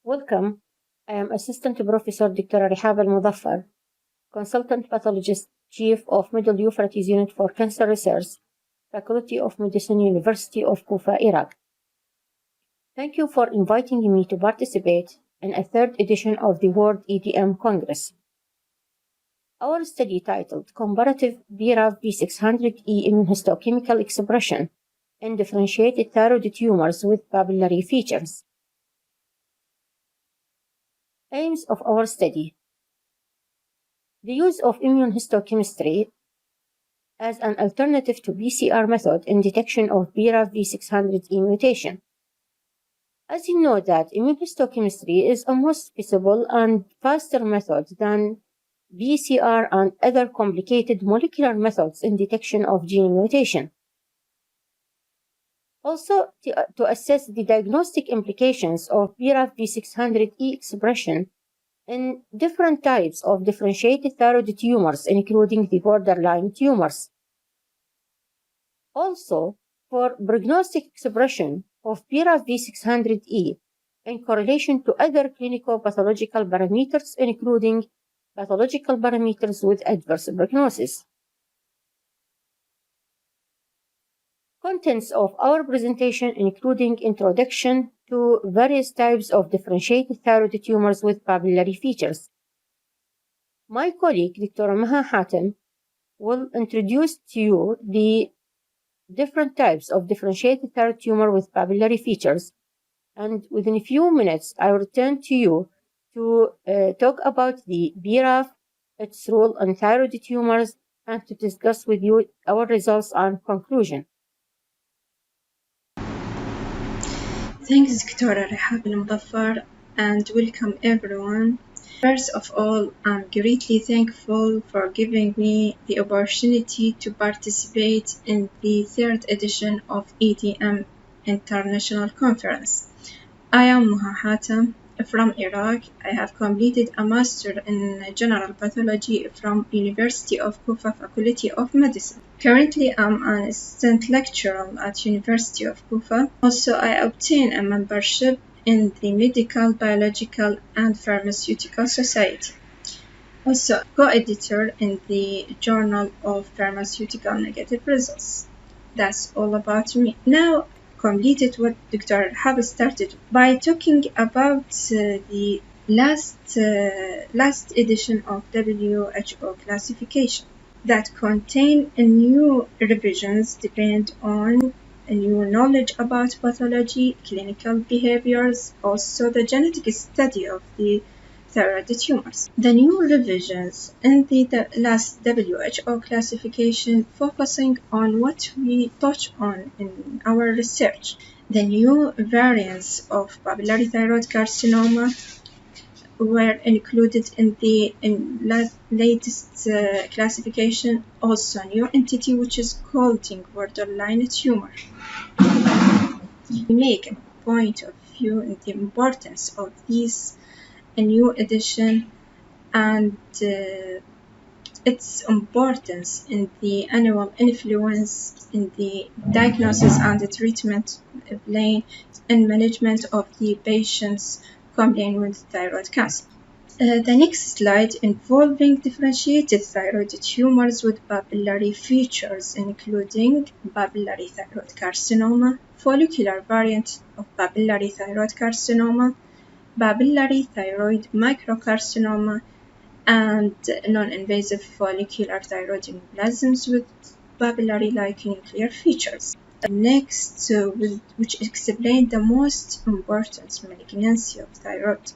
Welcome. I am Assistant Professor Dr. Rihab al Consultant Pathologist, Chief of Middle Euphrates Unit for Cancer Research, Faculty of Medicine, University of Kufa, Iraq. Thank you for inviting me to participate in a third edition of the World EDM Congress. Our study titled Comparative BRAF V600E Immunohistochemical Expression in Differentiated Thyroid Tumors with Papillary Features. Aims of our study: the use of immunohistochemistry as an alternative to PCR method in detection of BRAF V600E mutation. As you know that immunohistochemistry is a more feasible and faster method than PCR and other complicated molecular methods in detection of gene mutation. Also, to assess the diagnostic implications of BRAF V600E expression in different types of differentiated thyroid tumors, including the borderline tumors. Also, for prognostic expression of BRAF V600E in correlation to other clinical pathological parameters, including pathological parameters with adverse prognosis. Contents of our presentation including introduction to various types of differentiated thyroid tumors with papillary features. My colleague, Dr. Maha Hatem, will introduce to you the different types of differentiated thyroid tumor with papillary features, and within a few minutes I will return to you to talk about the BRAF, its role in thyroid tumors, and to discuss with you our results and conclusion. Thanks, Dr. Rihab al and welcome everyone. First of all, I'm greatly thankful for giving me the opportunity to participate in the third edition of EDM International Conference. I am Maha Hatem from Iraq. I have completed a Master in General Pathology from University of Kufa Faculty of Medicine. Currently, I'm an assistant lecturer at University of Kufa. Also, I obtained a membership in the Medical, Biological, and Pharmaceutical Society. Also, co-editor in the Journal of Pharmaceutical Negative Results. That's all about me. Now, completed what Dr. Rihab started by talking about the last edition of WHO classification that contain new revisions depend on new knowledge about pathology, clinical behaviors, also the genetic study of the thyroid tumors. The new revisions in the last WHO classification focusing on what we touch on in our research. The new variants of papillary thyroid carcinoma were included in the latest classification. Also, a new entity which is called borderline tumor. We make a point of view in the importance of these a new edition and its importance in the annual influence in the diagnosis and the treatment plan and management of the patients complaining with thyroid cancer. The next slide involving differentiated thyroid tumors with papillary features including papillary thyroid carcinoma, follicular variant of papillary thyroid carcinoma, papillary thyroid microcarcinoma, and non-invasive follicular thyroid neoplasms with papillary-like nuclear features. Next, which explains the most important malignancy of thyroid,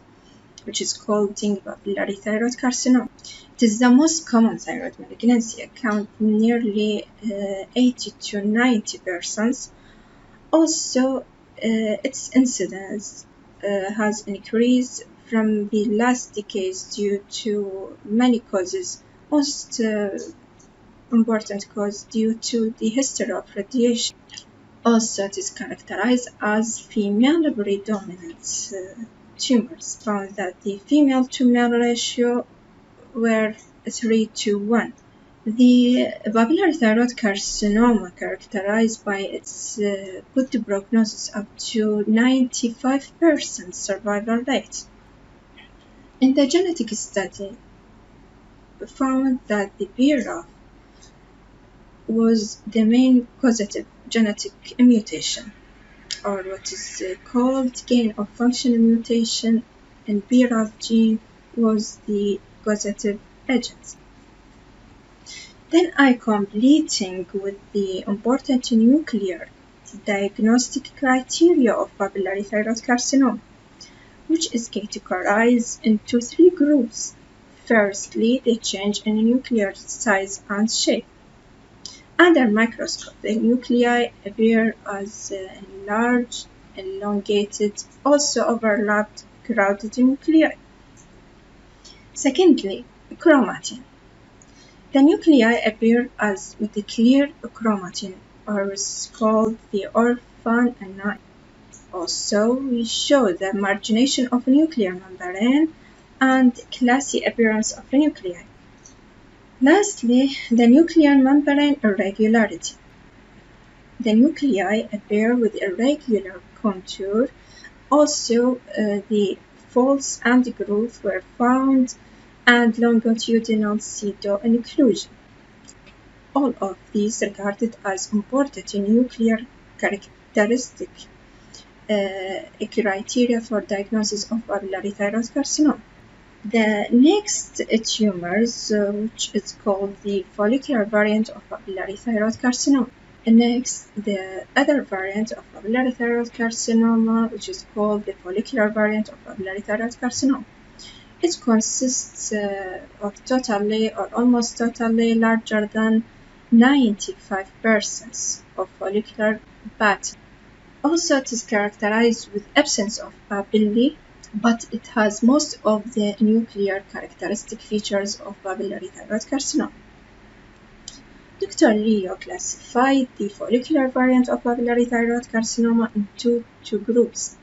which is called papillary thyroid carcinoma. It is the most common thyroid malignancy, account nearly 80 to 90%. Also, its incidence has increased from the last decades due to many causes. Most important cause due to the history of radiation. Also, it is characterized as female predominant tumors. Found that the female to male ratio were 3 to 1. The papillary thyroid carcinoma, characterized by its good prognosis up to 95% survival rate. In the genetic study, we found that the BRAF was the main causative genetic mutation, or what is called gain of function mutation, and BRAF gene was the causative agent. Then I completing with the important nuclear diagnostic criteria of papillary thyroid carcinoma, which is categorized into three groups. Firstly, the change in nuclear size and shape. Under microscope, the nuclei appear as enlarged, elongated, also overlapped, crowded nuclei. Secondly, chromatin. The nuclei appear as with a clear chromatin, or is called the orphan annuli. Also, we show the margination of nuclear membrane and classy appearance of the nuclei. Lastly, the nuclear membrane irregularity. The nuclei appear with irregular contour. Also, the folds and growth were found, and longitudinal pseudo-inclusion. All of these regarded as important nuclear characteristic criteria for diagnosis of papillary thyroid carcinoma. The next tumors, which is called the follicular variant of papillary thyroid carcinoma. And next, the other variant of papillary thyroid carcinoma, which is called the follicular variant of papillary thyroid carcinoma. It consists of totally or almost totally larger than 95% of follicular pattern. Also, it is characterized with absence of papillae, but it has most of the nuclear characteristic features of papillary thyroid carcinoma. Dr. Leo classified the follicular variant of papillary thyroid carcinoma into two groups,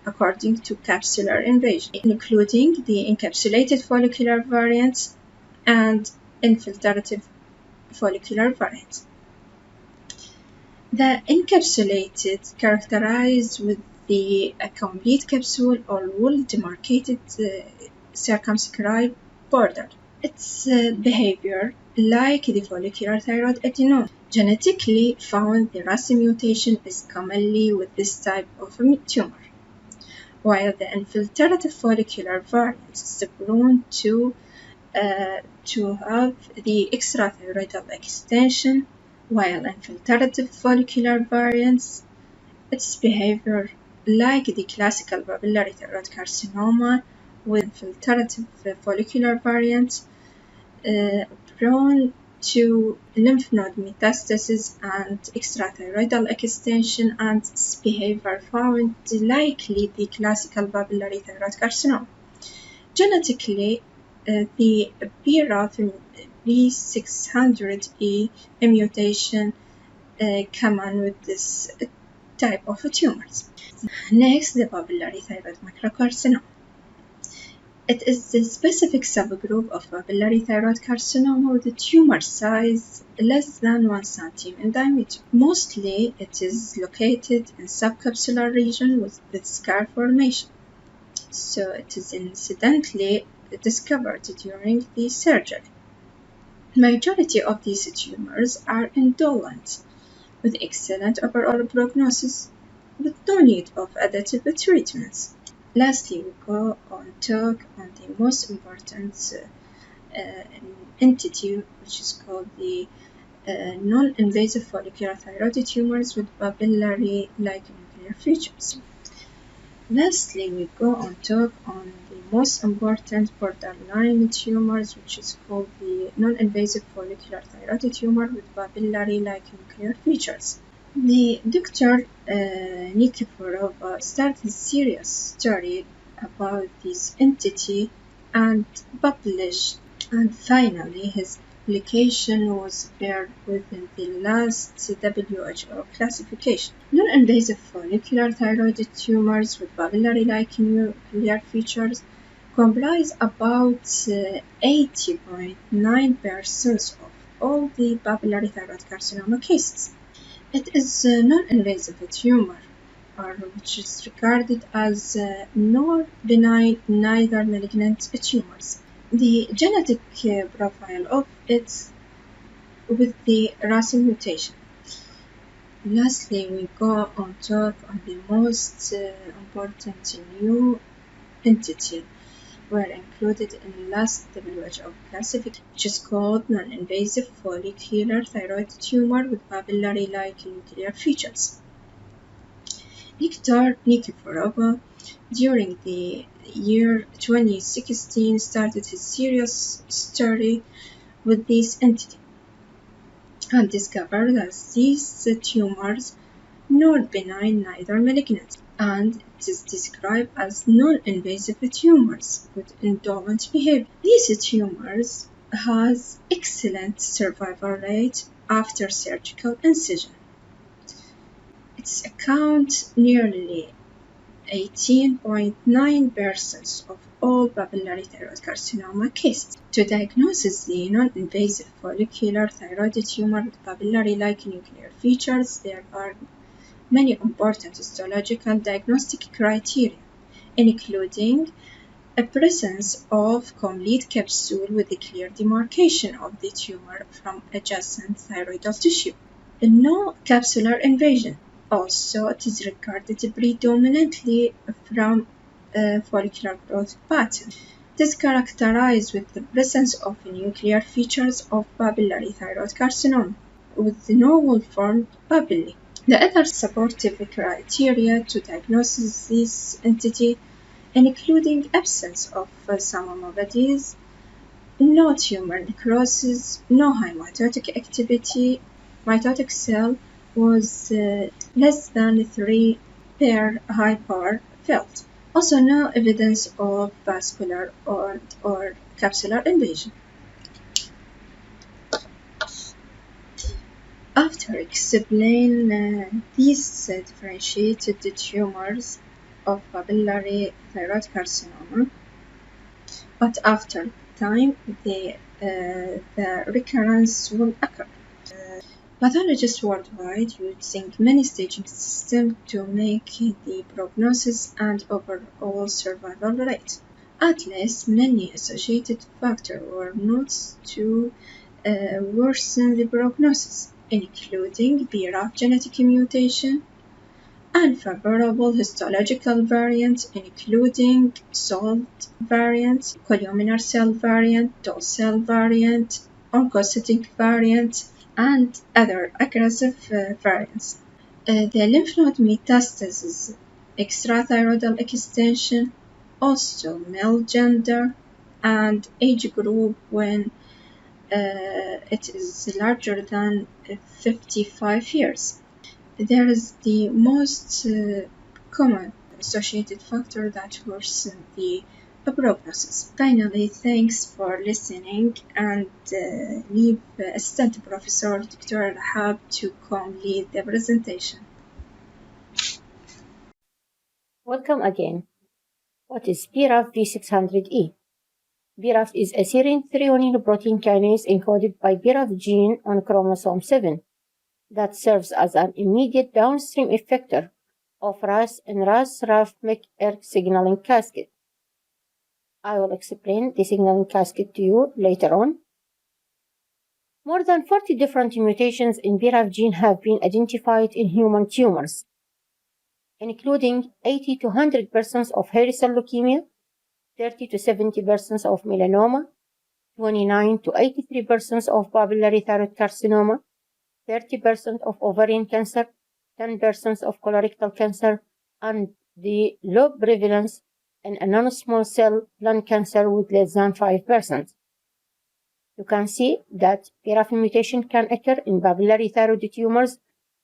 according to capsular invasion, including the encapsulated follicular variant and infiltrative follicular variant. The encapsulated characterized with the complete capsule or well-demarcated circumscribed border. Its behavior, like the follicular thyroid adenoma, genetically found the RAS mutation is commonly with this type of tumor, while the infiltrative follicular variant is prone to have the extrathyroidal extension, while infiltrative follicular variants, its behavior like the classical papillary thyroid carcinoma with infiltrative follicular variants, prone to lymph node metastasis and extrathyroidal extension, and its behavior found likely the classical papillary thyroid carcinoma. Genetically, the BRAF V600E mutation common with this type of tumors. Next, the papillary thyroid microcarcinoma. It is the specific subgroup of papillary thyroid carcinoma with a tumor size less than 1 cm in diameter. Mostly, it is located in subcapsular region with scar formation. So it is incidentally discovered during the surgery. Majority of these tumors are indolent, with excellent overall prognosis, with no need of additive treatments. Lastly, we go on talk on the most important entity, which is called the non-invasive follicular thyroid tumors with papillary-like nuclear features. Lastly, we go on talk on the most important borderline tumors, which is called the non-invasive follicular thyroid tumor with papillary-like nuclear features. The Dr. Nikiforov started a serious study about this entity and published, and finally his publication was paired within the last WHO classification. Non-invasive follicular thyroid tumors with papillary-like nuclear features comprise about 80.9% of all the papillary thyroid carcinoma cases. It is a non-invasive tumor, which is regarded as nor benign neither malignant tumors. The genetic profile of it with the RAS mutation. Lastly, we go on talk on the most important new entity were included in the last WHO classification, which is called non-invasive follicular thyroid tumor with papillary-like nuclear features. Dr. Nikiforova, during the year 2016, started his serious study with this entity and discovered that these tumors nor benign neither malignant, and it is described as non-invasive tumors with indolent behavior. These tumors has excellent survival rate after surgical incision. Its account nearly 18.9% of all papillary thyroid carcinoma cases. To diagnose the non-invasive follicular thyroid tumor with papillary-like nuclear features, there are many important histological diagnostic criteria, including a presence of complete capsule with a clear demarcation of the tumor from adjacent thyroidal tissue. No capsular invasion. Also, it is regarded predominantly from follicular growth pattern. It is characterized with the presence of nuclear features of papillary thyroid carcinoma with no well-formed papillae. The other supportive criteria to diagnose this entity, including absence of psammomobates, no tumor necrosis, no high mitotic activity, mitotic cell was less than 3 per high power field. Also no evidence of vascular or capsular invasion. After explaining these differentiated tumors of papillary thyroid carcinoma, but after time the recurrence will occur. Pathologists worldwide using many staging systems to make the prognosis and overall survival rate. At least many associated factors were noted to worsen the prognosis, including BRAF genetic mutation, unfavorable histological variants, including SALT variant, columnar cell variant, DOL cell variant, oncocytic variant, and other aggressive variants. The lymph node metastasis, extrathyroidal extension, also male gender, and age group when it is larger than 55 years. There is the most common associated factor that worsens the prognosis. Finally, thanks for listening and leave Assistant Professor Dr. Rihab to come lead the presentation. Welcome again. What is BRAF V600E? BRAF is a serine threonine protein kinase encoded by BRAF gene on chromosome 7 that serves as an immediate downstream effector of RAS and RAS-RAF-MEK-ERK signaling cascade. I will explain the signaling cascade to you later on. More than 40 different mutations in BRAF gene have been identified in human tumors, including 80 to 100% of hairy cell leukemia, 30 to 70% of melanoma, 29 to 83% of papillary thyroid carcinoma, 30% of ovarian cancer, 10% of colorectal cancer, and the low prevalence in a non-small cell lung cancer with less than 5%. You can see that BRAF mutation can occur in papillary thyroid tumors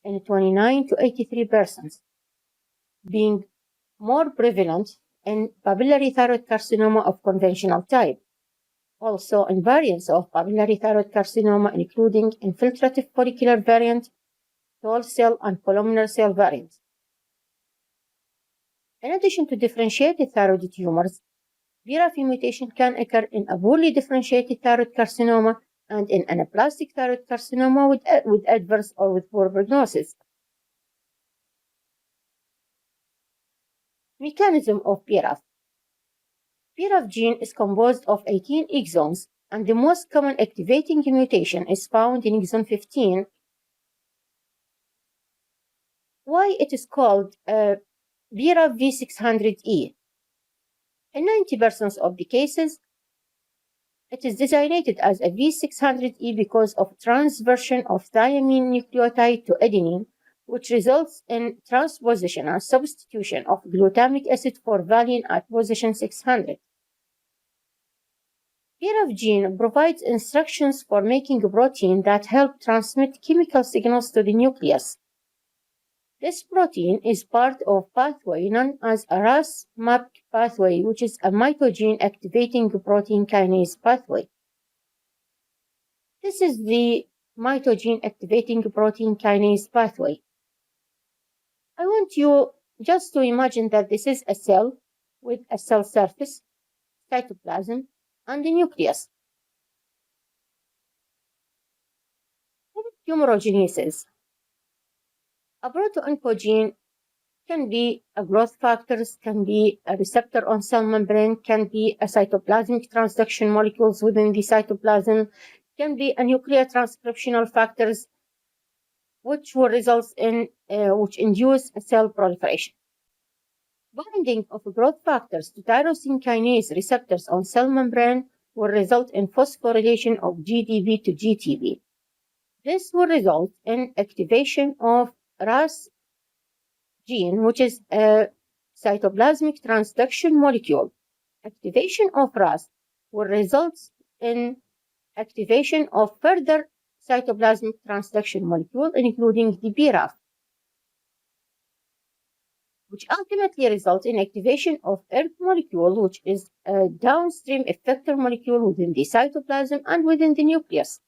in 29 to 83%, being more prevalent in papillary thyroid carcinoma of conventional type. Also in variants of papillary thyroid carcinoma, including infiltrative follicular variant, tall cell and columnar cell variants. In addition to differentiated thyroid tumors, BRAF mutation can occur in a poorly differentiated thyroid carcinoma and in anaplastic thyroid carcinoma with adverse or with poor prognosis. Mechanism of BRAF. BRAF gene is composed of 18 exons, and the most common activating mutation is found in exon 15. Why it is called BRAF V600E? In 90% of the cases, it is designated as a V600E because of transversion of thymine nucleotide to adenine, which results in transposition and substitution of glutamic acid for valine at position 600. BRAF gene provides instructions for making a protein that help transmit chemical signals to the nucleus. This protein is part of pathway known as a RAS-MAP pathway, which is a mitogene activating protein kinase pathway. This is the mitogene activating protein kinase pathway. I want you just to imagine that this is a cell with a cell surface, cytoplasm, and the nucleus. Tumorigenesis. A proto-oncogene can be a growth factors, can be a receptor on cell membrane, can be a cytoplasmic transduction molecules within the cytoplasm, can be a nuclear transcriptional factors, which will result in which induce a cell proliferation. Binding of growth factors to tyrosine kinase receptors on cell membrane will result in phosphorylation of GDP to GTP. This will result in activation of RAS gene, which is a cytoplasmic transduction molecule. Activation of RAS will result in activation of further cytoplasmic transduction molecule, including the BRAF, which ultimately results in activation of ERK molecule, which is a downstream effector molecule within the cytoplasm and within the nucleus.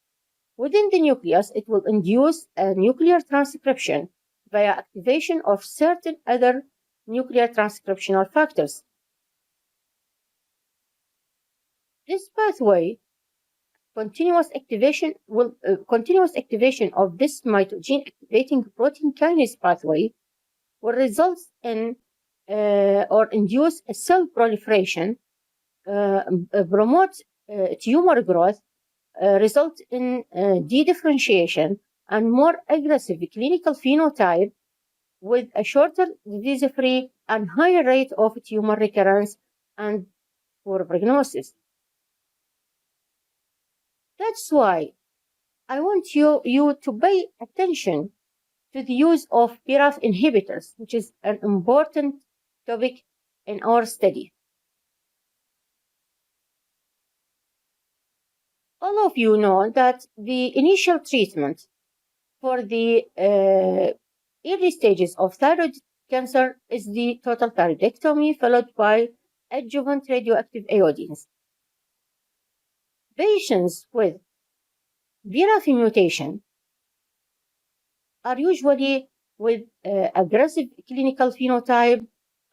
Within the nucleus, it will induce a nuclear transcription via activation of certain other nuclear transcriptional factors. This pathway, continuous activation of this mitogene activating protein kinase pathway will result in or induce a cell proliferation, promote tumor growth, result in dedifferentiation and more aggressive clinical phenotype with a shorter disease-free and higher rate of tumor recurrence and poor prognosis. That's why I want you to pay attention to the use of BRAF inhibitors, which is an important topic in our study. All of you know that the initial treatment for the early stages of thyroid cancer is the total thyroidectomy followed by adjuvant radioactive iodines. Patients with BRAF mutation are usually with aggressive clinical phenotype,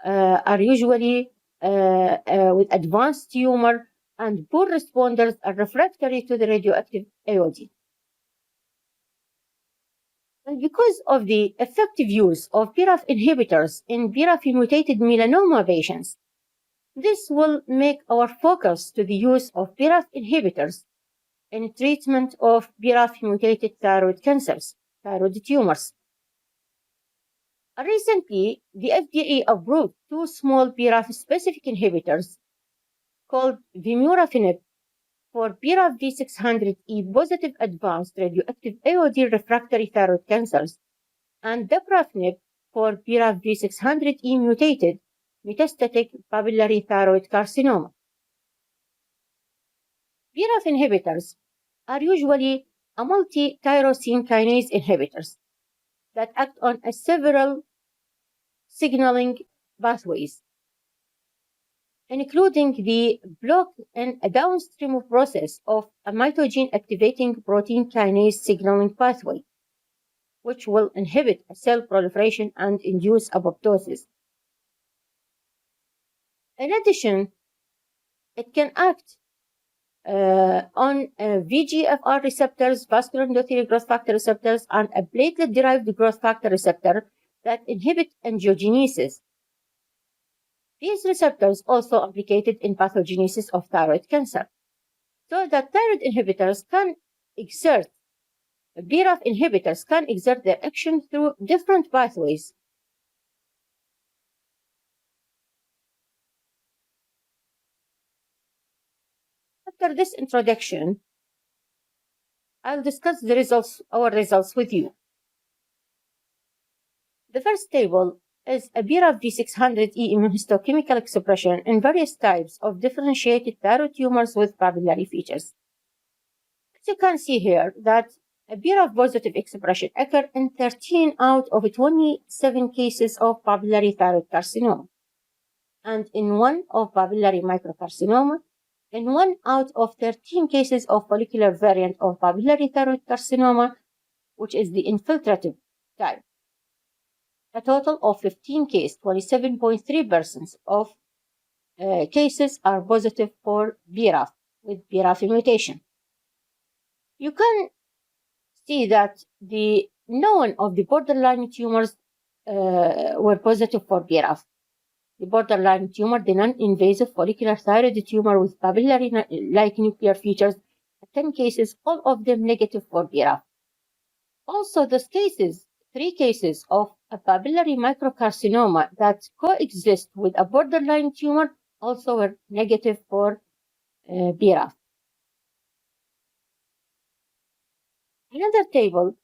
are usually with advanced tumor, and poor responders are refractory to the radioactive iodine. And because of the effective use of BRAF inhibitors in BRAF-mutated melanoma patients, this will make our focus to the use of BRAF inhibitors in treatment of BRAF-mutated thyroid cancers, thyroid tumors. Recently, the FDA approved two small BRAF-specific inhibitors called vemurafenib for BRAF V600E positive advanced radioactive iodine refractory thyroid cancers, and dabrafenib for BRAF V600E mutated metastatic papillary thyroid carcinoma. BRAF inhibitors are usually a multi-tyrosine kinase inhibitors that act on several signaling pathways, including the block and a downstream process of a mitogene activating protein kinase signaling pathway, which will inhibit cell proliferation and induce apoptosis. In addition, it can act on VEGFR receptors, vascular endothelial growth factor receptors, and a platelet-derived growth factor receptor that inhibit angiogenesis. These receptors also implicated in pathogenesis of thyroid cancer. So the thyroid inhibitors can exert, BRAF inhibitors can exert their action through different pathways. After this introduction, I'll discuss our results with you. The first table is a BRAF V600E immunohistochemical expression in various types of differentiated thyroid tumors with papillary features. As you can see here, that a BRAF positive expression occurred in 13 out of 27 cases of papillary thyroid carcinoma, and in 1 of papillary microcarcinoma, in 1 out of 13 cases of follicular variant of papillary thyroid carcinoma, which is the infiltrative type. A total of 15 cases, 27.3% of cases are positive for BRAF with BRAF mutation. You can see that no one of the borderline tumors were positive for BRAF. The borderline tumor, the non-invasive follicular thyroid tumor with papillary-like nuclear features, 10 cases, all of them negative for BRAF. Also, those cases, 3 cases of a papillary microcarcinoma that coexist with a borderline tumor also were negative for BRAF. Another table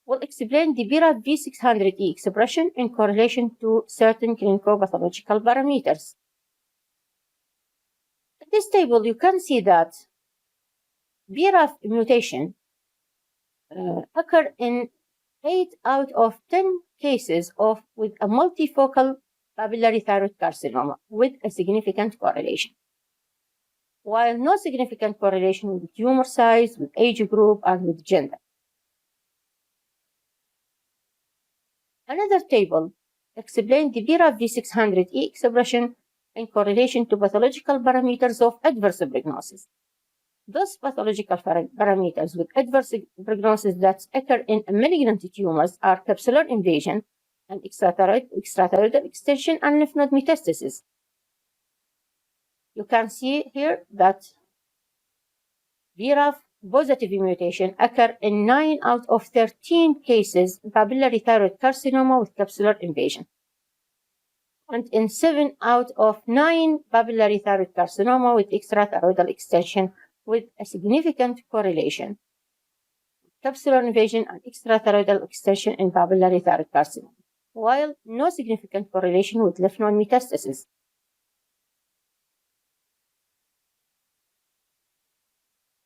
will explain the BRAF V600E expression in correlation to certain clinico-pathological parameters. In this table, you can see that BRAF mutation occur in 8 out of 10 cases with a multifocal papillary thyroid carcinoma with a significant correlation, while no significant correlation with tumor size, with age group, and with gender. Another table explains the BRAF V600E expression in correlation to pathological parameters of adverse prognosis. Those pathological parameters with adverse prognosis that occur in malignant tumors are capsular invasion and extrathyroidal extension and lymph node metastasis. You can see here that BRAF positive mutation occur in 9 out of 13 cases papillary thyroid carcinoma with capsular invasion, and in 7 out of 9 papillary thyroid carcinoma with extrathyroidal extension with a significant correlation, capsular invasion and extrathyroidal extension in papillary thyroid carcinoma, while no significant correlation with lymph node metastasis.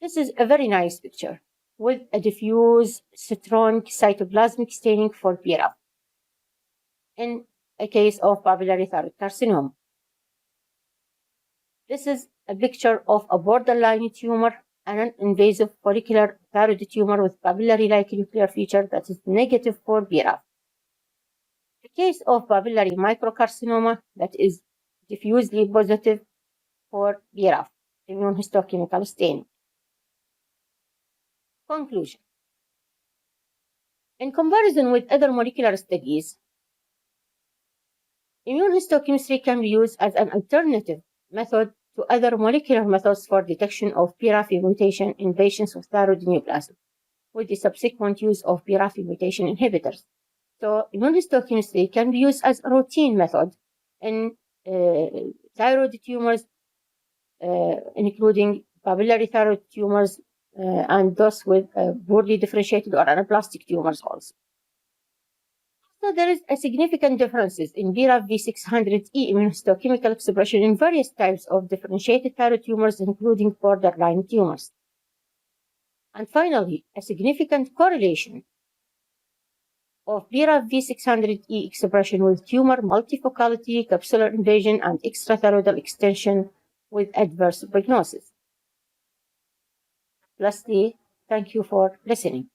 This is a very nice picture with a diffuse, strong cytoplasmic staining for BRAF in a case of papillary thyroid carcinoma. This is a picture of a borderline tumor, an invasive follicular thyroid tumor with papillary-like nuclear feature that is negative for BRAF. A case of papillary microcarcinoma that is diffusely positive for BRAF, immunohistochemical staining. Conclusion. In comparison with other molecular studies, immunohistochemistry can be used as an alternative method to other molecular methods for detection of BRAF mutation in patients with thyroid neoplasm, with the subsequent use of BRAF mutation inhibitors. So immunohistochemistry can be used as a routine method in thyroid tumors, including papillary thyroid tumors, and those with poorly differentiated or anaplastic tumors also. So there is a significant differences in BRAF V600E immunohistochemical expression in various types of differentiated thyroid tumors, including borderline tumors. And finally, a significant correlation of BRAF V600E expression with tumor multifocality, capsular invasion, and extrathyroidal extension with adverse prognosis. Lastly, thank you for listening.